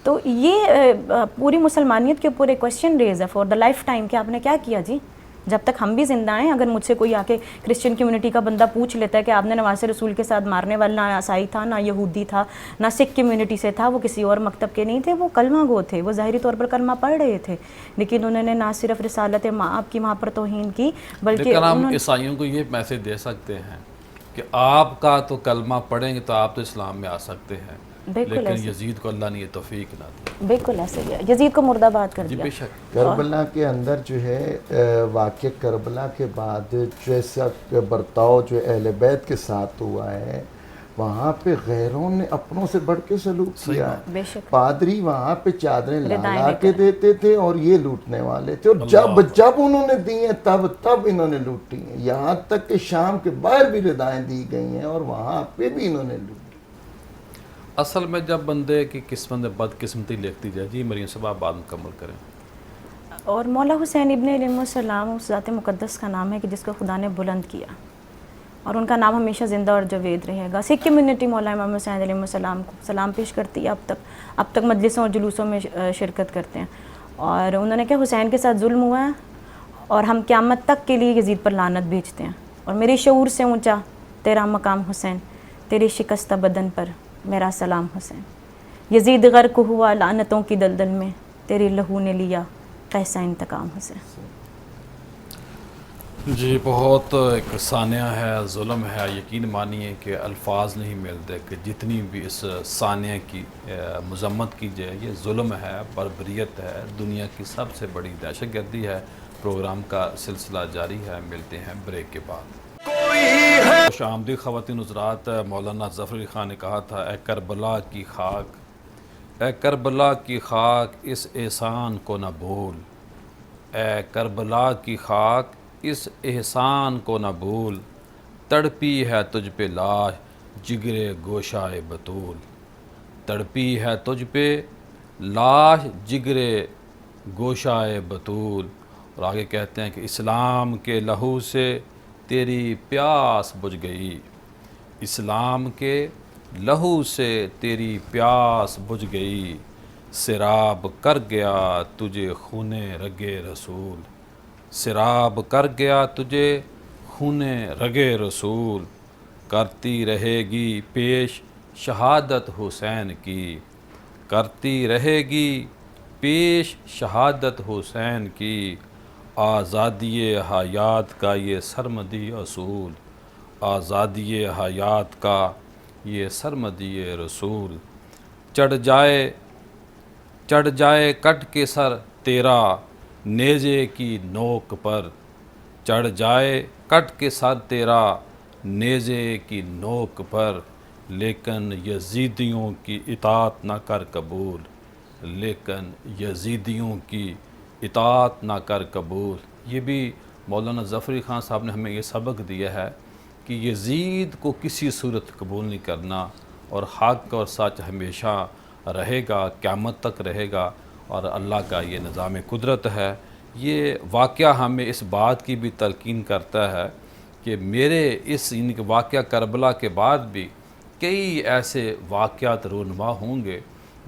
تو یہ پوری مسلمانیت کے اوپر ایک کوشچن ریز ہے فار دا لائف ٹائم کہ آپ نے کیا کیا جی, جب تک ہم بھی زندہ ہیں. اگر مجھ سے کوئی آ کے کرسچن کمیونٹی کا بندہ پوچھ لیتا ہے کہ آپ نے نواسے رسول کے ساتھ مارنے والا نہ عیسائی تھا, نہ یہودی تھا, نہ سکھ کمیونٹی سے تھا, وہ کسی اور مکتب کے نہیں تھے, وہ کلمہ گو تھے, وہ ظاہری طور پر کلمہ پڑھ رہے تھے, لیکن انہوں نے نہ صرف رسالت آپ کی وہاں پر توہین کی, بلکہ لیکن ہم عیسائیوں کو یہ میسج دے سکتے ہیں کہ آپ کا تو کلمہ پڑھیں گے تو آپ تو اسلام میں آ سکتے ہیں, لیکن یزید کو اللہ نے یہ توفیق نہ دی. بالکل ایسے ہی ہے, یزید کو مردہ باد کر دیا. بے شک کربلا کے اندر جو ہے واقع کربلا کے بعد جیسا برتاؤ جو اہل بیت کے ساتھ ہوا ہے, وہاں پہ غیروں نے اپنوں سے بڑھ کے سلوک کیا. بے شک, پادری وہاں پہ چادریں لا کے دیتے تھے اور یہ لوٹنے والے تھے, اور جب انہوں نے دی ہیں تب انہوں نے لوٹی ہیں. یہاں تک کہ شام کے باہر بھی ردائیں دی گئی ہیں اور وہاں پہ بھی انہوں نے لوٹی. اصل میں جب بندے کی قسمت میں بدقسمتی لکھتی جائے. جی مریم صاحب آپ بات مکمل کریں. اور مولا حسین ابن علیہ السلام اس ذات مقدس کا نام ہے کہ جس کو خدا نے بلند کیا, اور ان کا نام ہمیشہ زندہ اور جاوید رہے گا. سکھ کمیونٹی مولا امام حسین علیہ السلام کو سلام پیش کرتی ہے, اب تک مجلسوں اور جلوسوں میں شرکت کرتے ہیں. اور انہوں نے کہا حسین کے ساتھ ظلم ہوا ہے اور ہم قیامت تک کے لیے یزید پر لعنت بھیجتے ہیں, اور میرے شعور سے اونچا تیرا مقام حسین, تیرے شکستہ بدن پر میرا سلام حسین. یزید غرق ہوا لعنتوں کی دلدل میں, تیرے لہو نے لیا کیسا انتقام حسین. جی بہت ایک ثانیہ ہے, ظلم ہے. یقین مانیے کہ الفاظ نہیں ملتے کہ جتنی بھی اس ثانیہ کی مذمت کی جائے. یہ ظلم ہے, بربریت ہے, دنیا کی سب سے بڑی دہشت گردی ہے. پروگرام کا سلسلہ جاری ہے, ملتے ہیں بریک کے بعد. خوش آمدید خواتین حضرات. مولانا ظفر علی خان نے کہا تھا اے کربلا کی خاک, اے کربلا کی خاک اس احسان کو نہ بھول, اے کربلا کی خاک اس احسان کو نہ بھول, تڑپی ہے تجھ پہ لاش جگرے گوشائے بطول, تڑپی ہے تجھ پہ لاش جگرے گوشائے بطول. اور آگے کہتے ہیں کہ اسلام کے لہو سے تیری پیاس بجھ گئی, اسلام کے لہو سے تیری پیاس بجھ گئی, سراب کر گیا تجھے خون رگے رسول, سراب کر گیا تجھے خون رگے رسول, کرتی رہے گی پیش شہادت حسین کی, کرتی رہے گی پیش شہادت حسین کی, آزادی حیات کا یہ سرمدی اصول, آزادی حیات کا یہ سرمدی رسول, چڑھ جائے کٹ کے سر تیرا نیزے کی نوک پر, چڑھ جائے کٹ کے سر تیرا نیزے کی نوک پر, لیکن یزیدیوں کی اطاعت نہ کر قبول, لیکن یزیدیوں کی اطاعت نہ کر قبول. یہ بھی مولانا ظفر علی خان صاحب نے ہمیں یہ سبق دیا ہے کہ یزید کو کسی صورت قبول نہیں کرنا, اور حق اور سچ ہمیشہ رہے گا, قیامت تک رہے گا, اور اللہ کا یہ نظام قدرت ہے. یہ واقعہ ہمیں اس بات کی بھی تلقین کرتا ہے کہ میرے اس ان کے واقعہ کربلا کے بعد بھی کئی ایسے واقعات رونما ہوں گے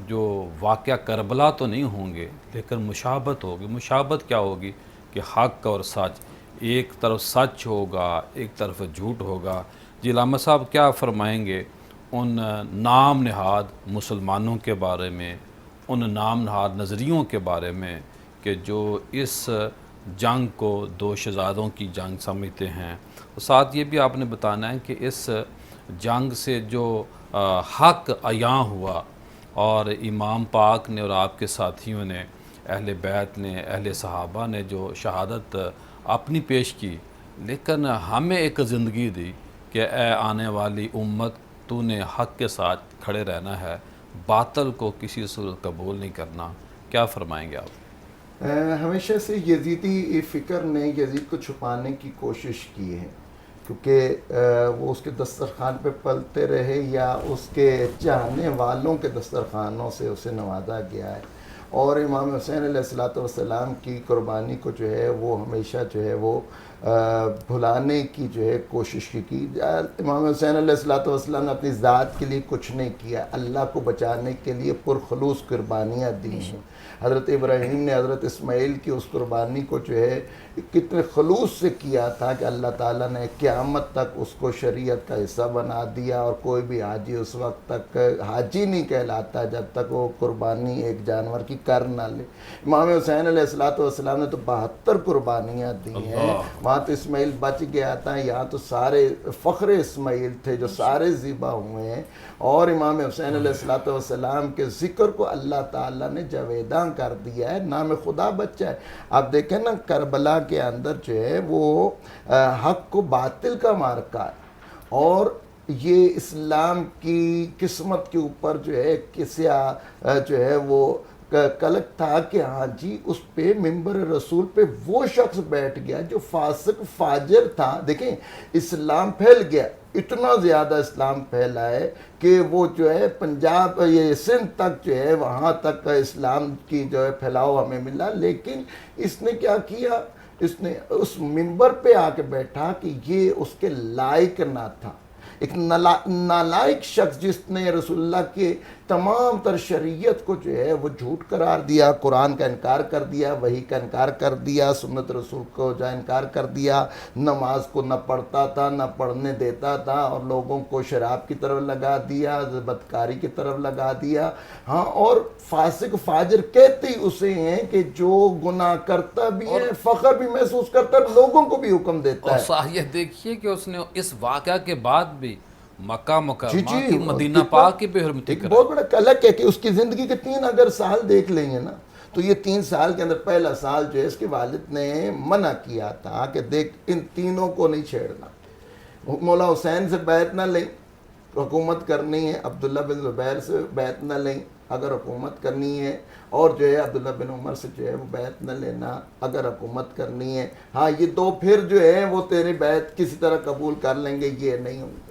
جو واقعہ کربلا تو نہیں ہوں گے لیکن مشابہت ہوگی. مشابہت کیا ہوگی کہ حق اور سچ، ایک طرف سچ ہوگا ایک طرف جھوٹ ہوگا. جی علامہ صاحب کیا فرمائیں گے ان نام نہاد مسلمانوں کے بارے میں، ان نام نہاد نظریوں کے بارے میں کہ جو اس جنگ کو دو شہزادوں کی جنگ سمجھتے ہیں؟ ساتھ یہ بھی آپ نے بتانا ہے کہ اس جنگ سے جو حق عیاں ہوا اور امام پاک نے اور آپ کے ساتھیوں نے، اہل بیت نے، اہل صحابہ نے جو شہادت اپنی پیش کی، لیکن ہمیں ایک زندگی دی کہ اے آنے والی امت تو نے حق کے ساتھ کھڑے رہنا ہے، باطل کو کسی صورت قبول نہیں کرنا. کیا فرمائیں گے آپ؟ ہمیشہ سے یزیدی فکر نے یزید کو چھپانے کی کوشش کی ہے، کیونکہ وہ اس کے دسترخوان پہ پلتے رہے یا اس کے چاہنے والوں کے دسترخوانوں سے اسے نوازا گیا ہے. اور امام حسین علیہ السلام کی قربانی کو جو ہے وہ ہمیشہ جو ہے وہ بھلانے کی جو ہے کوشش کی. امام حسین علیہ السلام نے اپنی ذات کے لیے کچھ نہیں کیا، اللہ کو بچانے کے لیے پرخلوص قربانیاں دی ہیں. حضرت ابراہیم نے حضرت اسماعیل کی اس قربانی کو جو ہے کتنے خلوص سے کیا تھا کہ اللہ تعالیٰ نے قیامت تک اس کو شریعت کا حصہ بنا دیا، اور کوئی بھی حاجی اس وقت تک حاجی نہیں کہلاتا جب تک وہ قربانی ایک جانور کی کر نہ لے. امام حسین علیہ السلام نے تو 72 قربانیاں دی ہیں. وہاں تو اسماعیل بچ گیا تھا، یہاں تو سارے فخر اسماعیل تھے جو سارے ذبح ہوئے ہیں. اور امام حسین علیہ السلام کے ذکر کو اللہ تعالیٰ نے جاویداں کر دیا ہے، نام خدا بچہ ہے. آپ دیکھیں نا کربلا کے اندر جو ہے وہ حق کو باطل کا مارکا ہے، اور یہ اسلام کی قسمت کے اوپر جو ہے کسیا جو ہے وہ کلک تھا کہ ہاں جی اس پہ ممبر رسول پہ وہ شخص بیٹھ گیا جو فاسق فاجر تھا. دیکھیں اسلام پھیل گیا، اتنا زیادہ اسلام پھیلا ہے کہ وہ جو ہے پنجاب یہ سندھ تک جو ہے وہاں تک اسلام کی جو ہے پھیلاؤ ہمیں ملا. لیکن اس نے کیا کیا، اس نے اس ممبر پہ آ کے بیٹھا کہ یہ اس کے لائق نہ تھا. ایک نالائق شخص جس نے رسول اللہ کے تمام تر شریعت کو جو ہے وہ جھوٹ قرار دیا، قرآن کا انکار کر دیا، وحی کا انکار کر دیا، سنت رسول کو جو انکار کر دیا، نماز کو نہ پڑھتا تھا نہ پڑھنے دیتا تھا، اور لوگوں کو شراب کی طرف لگا دیا، بدکاری کی طرف لگا دیا. ہاں، اور فاسق فاجر کہتے ہی اسے ہیں کہ جو گناہ کرتا بھی ہے، فخر بھی محسوس کرتا ہے، لوگوں کو بھی حکم دیتا ہے. اور یہ دیکھیے کہ اس نے اس واقعہ کے بعد بھی مکہ مکرمہ کی مدینہ پاک کی بے حرمتی ایک بہت بڑا کلک ہے کہ اس کی زندگی کے 3 اگر سال دیکھ لیں گے نا تو یہ 3 سال کے اندر پہلا سال جو ہے اس کے والد نے منع کیا تھا کہ دیکھ ان تینوں کو نہیں چھیڑنا. مولا حسین سے بیعت نہ لیں، حکومت کرنی ہے. عبداللہ بن زبیر سے بیعت نہ لیں اگر حکومت کرنی ہے، اور جو ہے عبداللہ بن عمر سے جو ہے وہ بیعت نہ لینا اگر حکومت کرنی ہے. ہاں یہ 2 پھر جو ہے وہ تیری بیعت کسی طرح قبول کر لیں گے، یہ نہیں ہوں گے.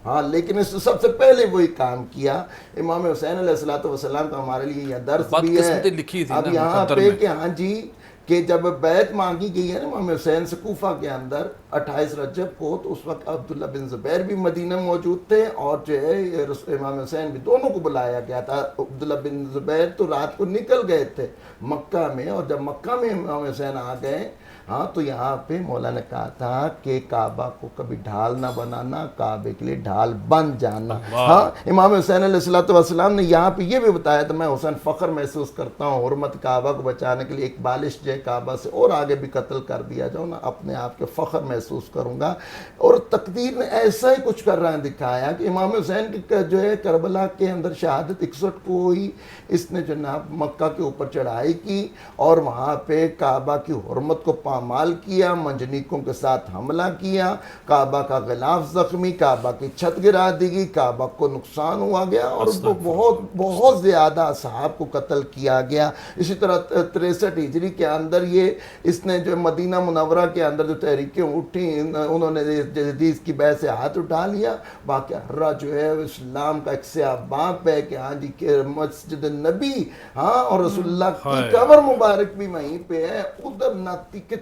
ہاں لیکن اس سب سے پہلے وہی کام کیا. امام حسین علیہ السلام کا ہمارے لیے یہ درس بھی ہے اب یہاں پہ کہ ہاں جی کہ جب بیعت مانگی گئی ہے نا امام حسین سے کوفہ کے اندر 28 رجب کو، تو اس وقت عبداللہ بن زبیر بھی مدینہ میں موجود تھے، اور جو ہے امام حسین بھی، دونوں کو بلایا گیا تھا. عبداللہ بن زبیر تو رات کو نکل گئے تھے مکہ میں، اور جب مکہ میں امام حسین آ گئے ہاں تو یہاں پہ مولا نے کہا تھا کہ کعبہ کو کبھی ڈھال نہ بنانا، کعبے کے لیے ڈھال بن جانا. ہاں امام حسین علیہ السلام نے یہاں پہ یہ بھی بتایا تھا میں حسین فخر محسوس کرتا ہوں حرمت کعبہ کو بچانے کے لیے ایک بالش جو ہے کعبہ سے اور آگے بھی قتل کر دیا جاؤ نا، اپنے آپ کے فخر محسوس کروں گا. اور تقدیر نے ایسا ہی کچھ کر رہا دکھایا کہ امام حسین کی جو ہے کربلا کے اندر شہادت 61 کو ہی اس نے جناب مکہ کے اوپر چڑھائی کی، اور وہاں پہ کعبہ کی حرمت کو پامال کیا، منجنیکوں کے ساتھ حملہ کیا، کعبہ کا غلاف زخمی، کعبہ کی چھت گرا دی گئی، کعبہ کو نقصان ہوا گیا، اور بہت زیادہ اصحاب کو قتل کیا گیا. اسی طرح 63 ہجری کے اندر یہ اس نے جو مدینہ منورہ کے اندر جو تحریکیں اٹھی انہوں نے حدیث کی بیعت سے ہاتھ اٹھا لیا. باقی ہرہ جو ہے اسلام کا ایک سیاہ باپ ہے کہ ہاں جی کہ مسجد نبی ہاں اور رسول اللہ کی قبر مبارک بھی وہیں پہ ہے. ادھر نہ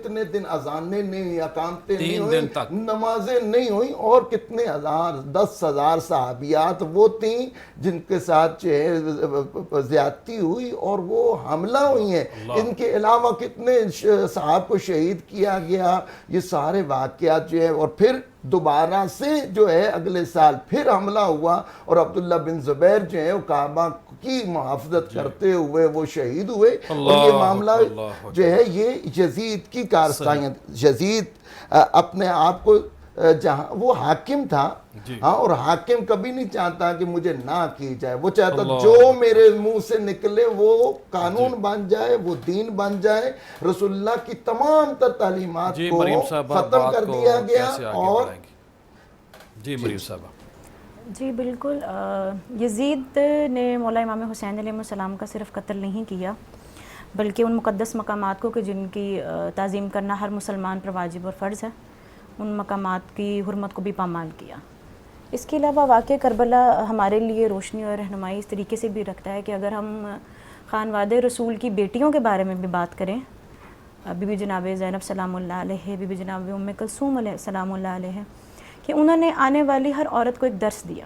کتنے دن اذانیں نہیں ہوئی, اقامتیں نہیں 3 ہوئی, دن تک نمازیں نہیں ہوئی, اور کتنے ہزار 10,000 صحابیات وہ تھیں جن کے ساتھ جو ہے زیادتی ہوئی اور وہ حملہ ہوئی ہیں. ان کے علاوہ کتنے صحابہ کو شہید کیا گیا. یہ سارے واقعات جو ہے, اور پھر دوبارہ سے جو ہے اگلے سال پھر حملہ ہوا اور عبداللہ بن زبیر جو ہے وہ کعبہ کی محافظت کرتے ہوئے وہ شہید ہوئے. اور یہ معاملہ جو ہے یہ یزید کی کارستانیاں. یزید اپنے آپ کو جہاں وہ حاکم تھا, ہاں, اور حاکم کبھی نہیں چاہتا کہ مجھے نہ کی جائے, وہ چاہتا جو میرے منہ سے نکلے وہ قانون بن جائے, وہ دین بن جائے. رسول اللہ کی تمام تر تعلیمات کو ختم کر دیا گیا. اور جی مریم صاحبہ. جی بالکل, یزید نے مولا امام حسین علیہ السلام کا صرف قتل نہیں کیا بلکہ ان مقدس مقامات کو کہ جن کی تعظیم کرنا ہر مسلمان پر واجب اور فرض ہے, ان مقامات کی حرمت کو بھی پامال کیا. اس کے علاوہ واقعہ کربلا ہمارے لیے روشنی اور رہنمائی اس طریقے سے بھی رکھتا ہے کہ اگر ہم خانوادہ رسول کی بیٹیوں کے بارے میں بھی بات کریں, بی بی جناب زینب سلام اللہ علیہ, بی بی جناب ام کلثوم علیہ سلام اللہ علیہ, کہ انہوں نے آنے والی ہر عورت کو ایک درس دیا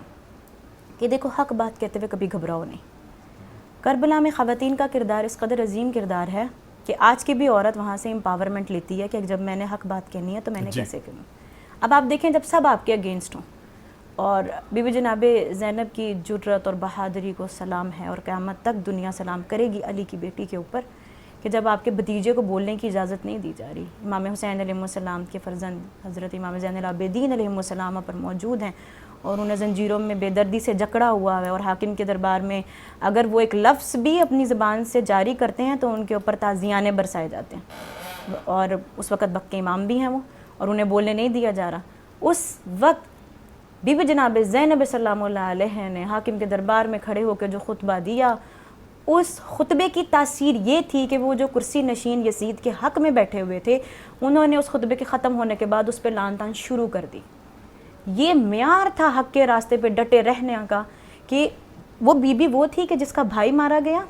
کہ دیکھو حق بات کہتے ہوئے کبھی گھبراؤ نہیں. کربلا میں خواتین کا کردار اس قدر عظیم کردار ہے کہ آج کی بھی عورت وہاں سے امپاورمنٹ لیتی ہے کہ جب میں نے حق بات کہنی ہے تو میں نے کیسے کروں. اب آپ دیکھیں جب سب آپ کے اگینسٹ ہوں, اور بی بی جناب زینب کی جرت اور بہادری کو سلام ہے, اور قیامت تک دنیا سلام کرے گی علی کی بیٹی کے اوپر, کہ جب آپ کے بھتیجے کو بولنے کی اجازت نہیں دی جا رہی. امام حسین علیہ السلام کے فرزند حضرت امام زین العابدین علیہ السلام پر موجود ہیں, اور انہیں زنجیروں میں بے دردی سے جکڑا ہوا ہے, اور حاکم کے دربار میں اگر وہ ایک لفظ بھی اپنی زبان سے جاری کرتے ہیں تو ان کے اوپر تعزیانے برسائے جاتے ہیں, اور اس وقت بکے امام بھی ہیں وہ, اور انہیں بولنے نہیں دیا جا رہا. اس وقت بی بی جناب زینب سلام اللہ علیہ نے حاکم کے دربار میں کھڑے ہو کے جو خطبہ دیا, اس خطبے کی تاثیر یہ تھی کہ وہ جو کرسی نشین یزید کے حق میں بیٹھے ہوئے تھے, انہوں نے اس خطبے کے ختم ہونے کے بعد اس پہ لعن طعن شروع کر دی. یہ معیار تھا حق کے راستے پہ ڈٹے رہنے کا, کہ وہ بی بی وہ تھی کہ جس کا بھائی مارا گیا,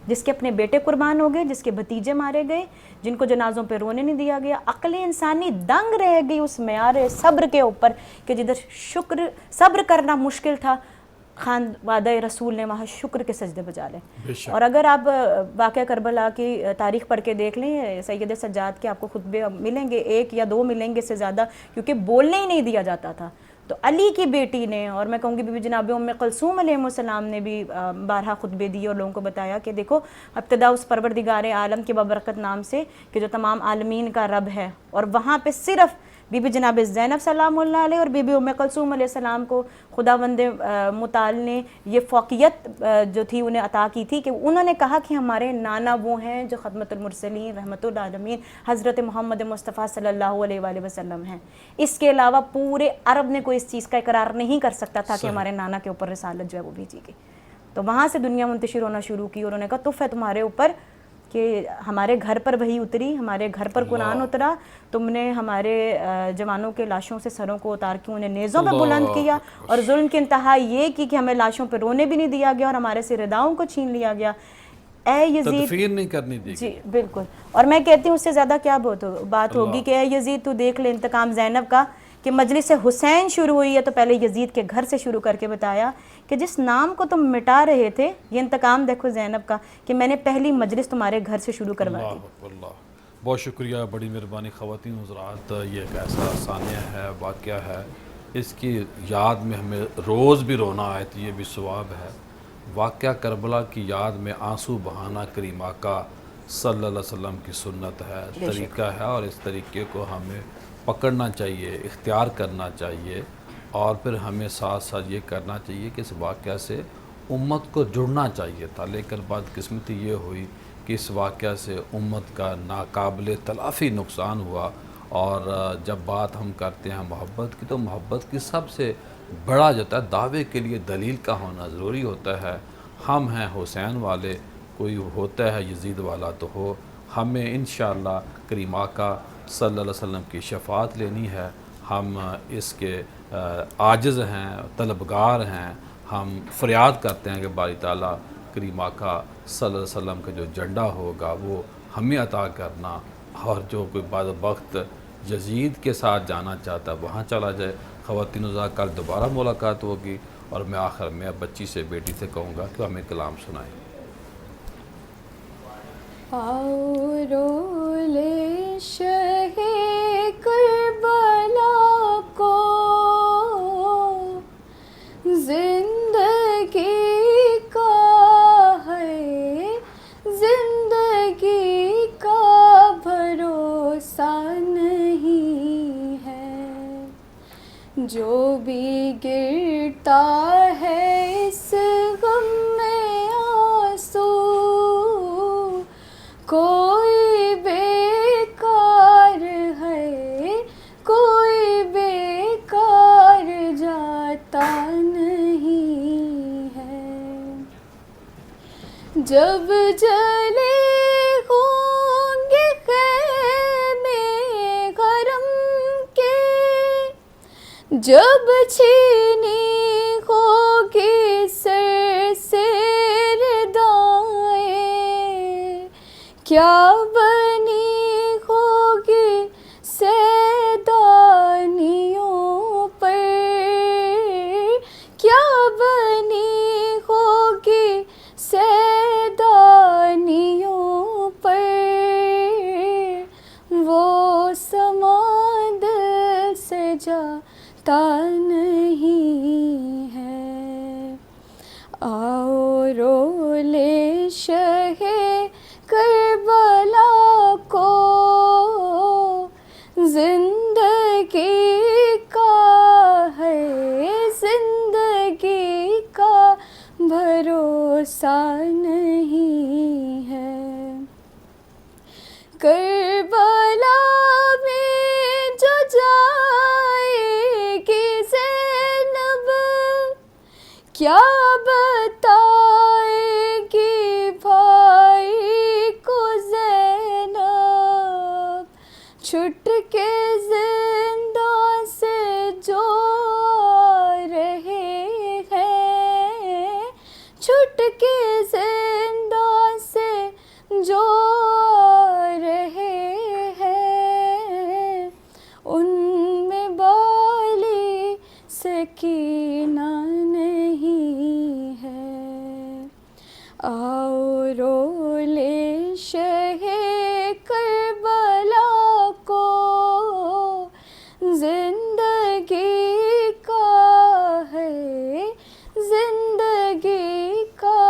جس کے اپنے بیٹے قربان ہو گئے, جس کے بھتیجے مارے گئے, جن کو جنازوں پہ رونے نہیں دیا گیا. عقل انسانی دنگ رہ گئی اس معیار صبر کے اوپر کہ جدھر صبر کرنا مشکل تھا, خانوادہ رسول نے وہاں شکر کے سجدے بجا لے. اور اگر آپ واقعہ کربلا کی تاریخ پڑھ کے دیکھ لیں, سید سجاد کے آپ کو خطبے ملیں گے, 1 یا 2 ملیں گے سے زیادہ, کیونکہ بولنے ہی نہیں دیا جاتا تھا. تو علی کی بیٹی نے, اور میں کہوں گی بی بی جناب ام کلثوم علیہ السلام نے بھی بارہا خطبے دیے اور لوگوں کو بتایا کہ دیکھو ابتدا اس پروردگار عالم کے بابرکت نام سے کہ جو تمام عالمین کا رب ہے, اور وہاں پہ صرف بی بی جناب زینب سلام اللہ علیہ اور بی بی ام کلثوم علیہ السلام کو خداوند متعال نے یہ فوقیت جو تھی انہیں عطا کی تھی کہ انہوں نے کہا کہ ہمارے نانا وہ ہیں جو خدمت المرسلین رحمت العالمین حضرت محمد مصطفیٰ صلی اللہ علیہ وآلہ وسلم ہیں. اس کے علاوہ پورے عرب نے کوئی اس چیز کا اقرار نہیں کر سکتا تھا کہ ہمارے نانا کے اوپر رسالت جو ہے وہ بھیجی گئی. تو وہاں سے دنیا منتشر ہونا شروع کی, اور انہوں نے کہا تف ہے تمہارے اوپر کہ ہمارے گھر پر وحی اتری, ہمارے گھر پر قرآن اترا, تم نے ہمارے جوانوں کے لاشوں سے سروں کو اتار کے انہیں نیزوں پہ بلند کیا, اور ظلم کی انتہا یہ کی کہ ہمیں لاشوں پہ رونے بھی نہیں دیا گیا اور ہمارے سے رداؤں کو چھین لیا گیا. اے یزید, تدفین نہیں کرنی دی. جی بالکل. اور میں کہتی ہوں اس سے زیادہ کیا بات ہوگی کہ اے یزید تو دیکھ لے انتقام زینب کا, کہ مجلس حسین شروع ہوئی ہے تو پہلے یزید کے گھر سے شروع کر کے بتایا کہ جس نام کو تم مٹا رہے تھے, یہ انتقام دیکھو زینب کا کہ میں نے پہلی مجلس تمہارے گھر سے شروع کروا دی. اللہ بہت شکریہ, بڑی مہربانی. خواتین حضرات, یہ ایک ایسا ثانیہ ہے, واقعہ ہے, اس کی یاد میں ہمیں روز بھی رونا آئے تو یہ بھی ثواب ہے. واقعہ کربلا کی یاد میں آنسو بہانا کریم آقا صلی اللہ علیہ وسلم کی سنت ہے, طریقہ ہے, اور اس طریقے کو ہمیں پکڑنا چاہیے, اختیار کرنا چاہیے, اور پھر ہمیں ساتھ ساتھ یہ کرنا چاہیے کہ اس واقعہ سے امت کو جڑنا چاہیے تھا. لیکن بدقسمتی یہ ہوئی کہ اس واقعہ سے امت کا ناقابل تلافی نقصان ہوا. اور جب بات ہم کرتے ہیں محبت کی, تو محبت کی سب سے بڑا جو ہے دعوے کے لیے دلیل کا ہونا ضروری ہوتا ہے. ہم ہیں حسین والے, کوئی ہوتا ہے یزید والا تو ہو, ہمیں انشاءاللہ کریم آقا صلی اللہ علیہ وسلم کی شفاعت لینی ہے. ہم اس کے عاجز ہیں, طلبگار ہیں, ہم فریاد کرتے ہیں کہ باری تعالیٰ کریم آقا صلی اللہ علیہ وسلم کا جو جھنڈا ہوگا وہ ہمیں عطا کرنا, اور جو کوئی بعد وقت یزید کے ساتھ جانا چاہتا ہے وہاں چلا جائے. خواتین حضرات کل دوبارہ ملاقات ہوگی اور میں آخر میں بچی سے بیٹی سے کہوں گا کہ ہمیں کلام سنائیں. آؤ رو لے شہ کربلا کو زندگی کا ہے زندگی کا بھروسہ نہیں ہے جو بھی گرتا ہے اس غم میں آنسو کوئی بیکار ہے کوئی بیکار جاتا نہیں ہے جب جلے ہوں گے خیمے غرم کے جب چھینی ہوگی سر سے ردائیں کیا بنی ہوگی سیدانیوں پر کیا بنی ہوگی سیدانیوں پر وہ سما دل سے جاتا نہیں ہے آؤ رو لے شہ کربلا کو زندگی کا ہے زندگی کا بھروسہ نہیں ہے کربلا میں جو جائے گی زینب کیا بتائے گی بھائی کو زینب چھٹ کے زندہ سے جو آ رہے ہیں چھٹ کے زندہ سے جو آ رہے ہیں ان میں بالی سکینہ نہیں ہے آؤ رو لے شہ کربلا کو زندگی کا ہے زندگی کا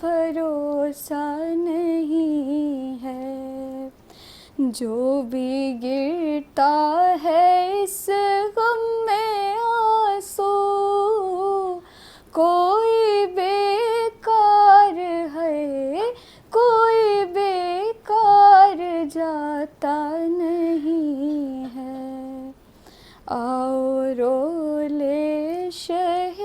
بھروسہ نہیں ہے جو بھی گرتا ہے اس غم میں آنسو کوئی بیکار ہے کوئی بیکار جاتا نہیں ہے آؤ رو لے شہ